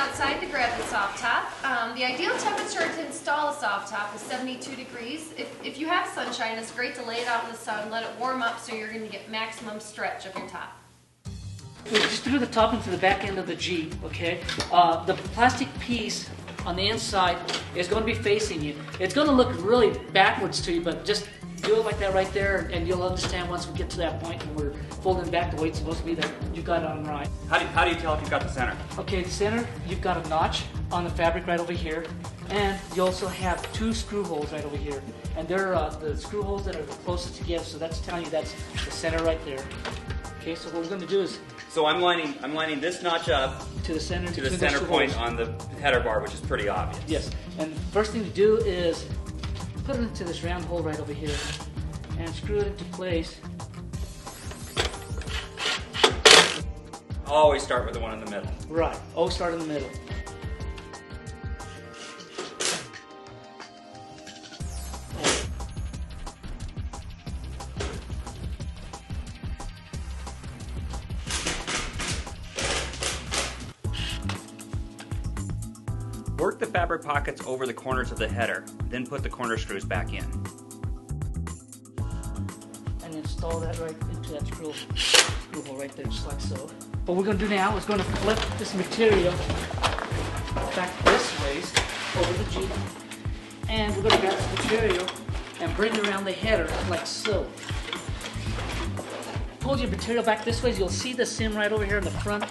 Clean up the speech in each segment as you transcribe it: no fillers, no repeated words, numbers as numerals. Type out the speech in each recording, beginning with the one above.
outside to grab the soft top. The ideal temperature to install a soft top is 72 degrees. If you have sunshine, it's great to lay it out in the sun, let it warm up so you're going to get maximum stretch of your top. We just threw the top into the back end of the Jeep, okay? The plastic piece on the inside is going to be facing you. It's going to look really backwards to you, but just do it like that right there, and you'll understand once we get to that point and we're folding back the way it's supposed to be that you got it on right. How do you tell if you've got the center? Okay, the center, you've got a notch on the fabric right over here, and you also have 2 screw holes right over here. And they're the screw holes that are the closest together, so that's telling you that's the center right there. Okay, so what we're going to do is... So I'm lining this notch up to the center, to the center point on the header bar, which is pretty obvious. Yes, and the first thing to do is put it into this round hole right over here and screw it into place. Always start with the one in the middle. Right, always start in the middle. Work the fabric pockets over the corners of the header, then put the corner screws back in. And install that right into that screw hole right there, just like so. What we're going to do now is going to flip this material back this ways over the Jeep. And we're going to grab this material and bring it around the header like so. Hold your material back this way, you'll see the seam right over here in the front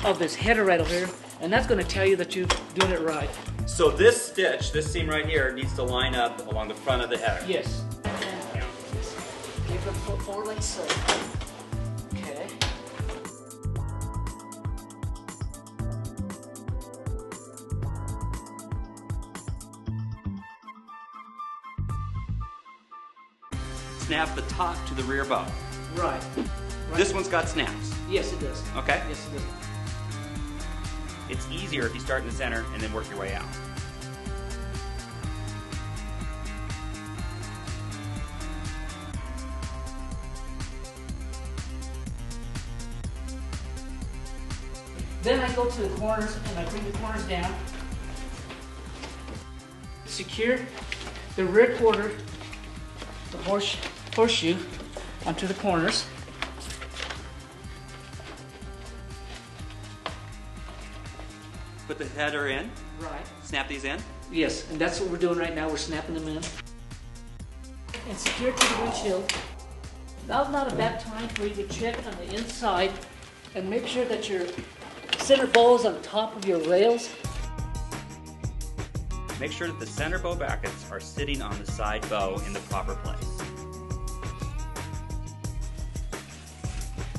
of this header right over here. And that's going to tell you that you're doing it right. So this stitch, this seam right here, needs to line up along the front of the header. Yes. And you're going to pull forward like so. Okay. Snap the top to the rear bow. Right. This one's got snaps. Yes, it does. Okay. Yes, it does. It's easier if you start in the center and then work your way out. Then I go to the corners and I bring the corners down. Secure the rear quarter, the horseshoe, onto the corners. Put the header in. Right. Snap these in. Yes, and that's what we're doing right now. We're snapping them in. And secure to the windshield. Now's not a bad time for you to check on the inside and make sure that your center bow is on top of your rails. Make sure that the center bow brackets are sitting on the side bow in the proper place.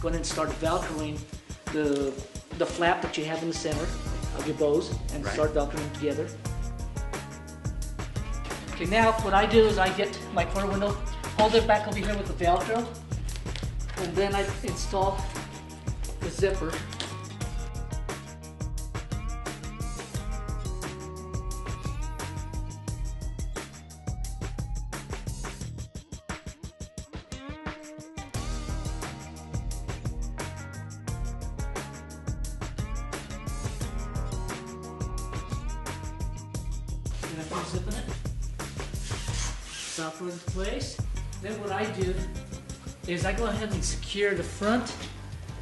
Go ahead and start velcroing the flap that you have in the center of your bows and start velcroing together. Okay, now what I do is I get my corner window, hold it back over here with the Velcro, and then I install the zipper. And I put zip in it. Velcro into place. Then what I do is I go ahead and secure the front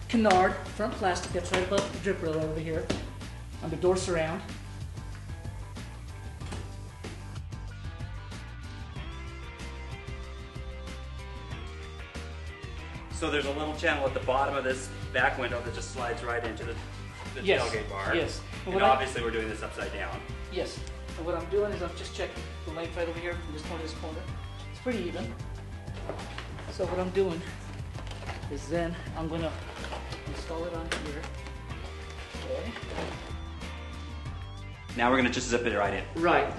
canard, front plastic that's right above the drip rail over here on the door surround. So there's a little channel at the bottom of this back window that just slides right into the Yes. tailgate bar. Yes. And obviously we're doing this upside down. Yes. And what I'm doing is I'm just checking the length right over here from this corner to this corner. It's pretty even. So what I'm doing is then I'm going to install it on here. Okay. Now we're going to just zip it right in. Right.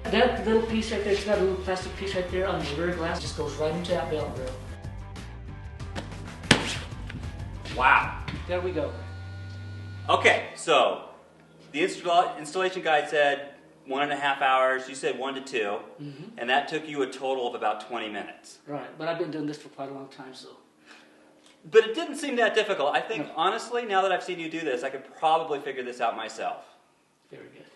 That little piece right there, it's got a little plastic piece right there on the rear glass, just goes right into that belt grill. Wow. There we go. Okay, so the installation guide said 1.5 hours. You said 1 to 2, and that took you a total of about 20 minutes. Right, but I've been doing this for quite a long time, so. But it didn't seem that difficult. I think, honestly, now that I've seen you do this, I could probably figure this out myself. Very good.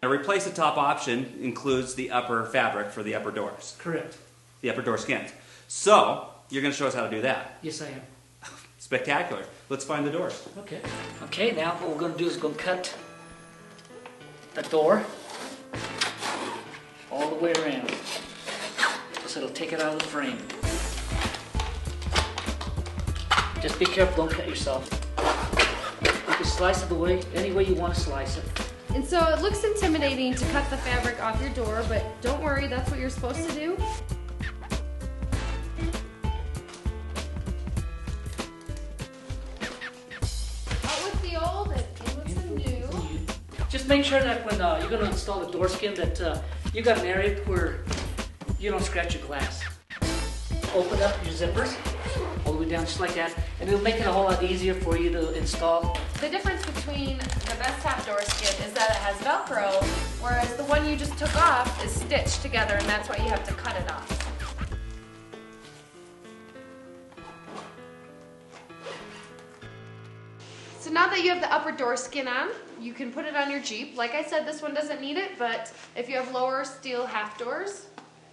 A replace the top option includes the upper fabric for the upper doors. Correct. The upper door skins. So, you're going to show us how to do that. Yes, I am. Spectacular. Let's find the doors. Okay. Okay, now what we're going to do is go cut the door all the way around. So it'll take it out of the frame. Just be careful, don't cut yourself. You can slice it the way, any way you want to slice it. And so it looks intimidating to cut the fabric off your door, but don't worry, that's what you're supposed to do. Out with the old and in with the new. Just make sure that when you're going to install the door skin that you got an area where you don't scratch your glass. Open up your zippers all the way down just like that, and it'll make it a whole lot easier for you to install. The difference between the Bestop door skin is that it has Velcro, whereas the one you just took off is stitched together, and that's why you have to cut it off. So now that you have the upper door skin on, you can put it on your Jeep. Like I said, this one doesn't need it, but if you have lower steel half doors,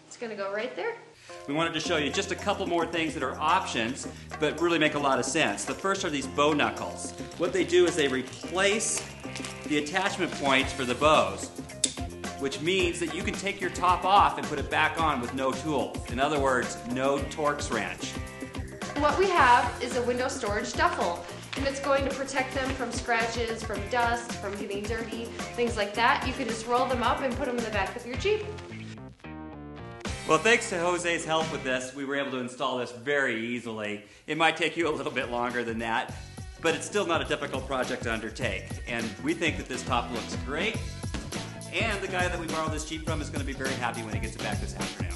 it's going to go right there. We wanted to show you just a couple more things that are options, but really make a lot of sense. The first are these bow knuckles. What they do is they replace the attachment points for the bows, which means that you can take your top off and put it back on with no tools. In other words, no Torx wrench. What we have is a window storage duffel, and it's going to protect them from scratches, from dust, from getting dirty, things like that. You can just roll them up and put them in the back of your Jeep. Well, thanks to Jose's help with this, we were able to install this very easily. It might take you a little bit longer than that, but it's still not a difficult project to undertake. And we think that this top looks great, and the guy that we borrowed this Jeep from is going to be very happy when he gets it back this afternoon.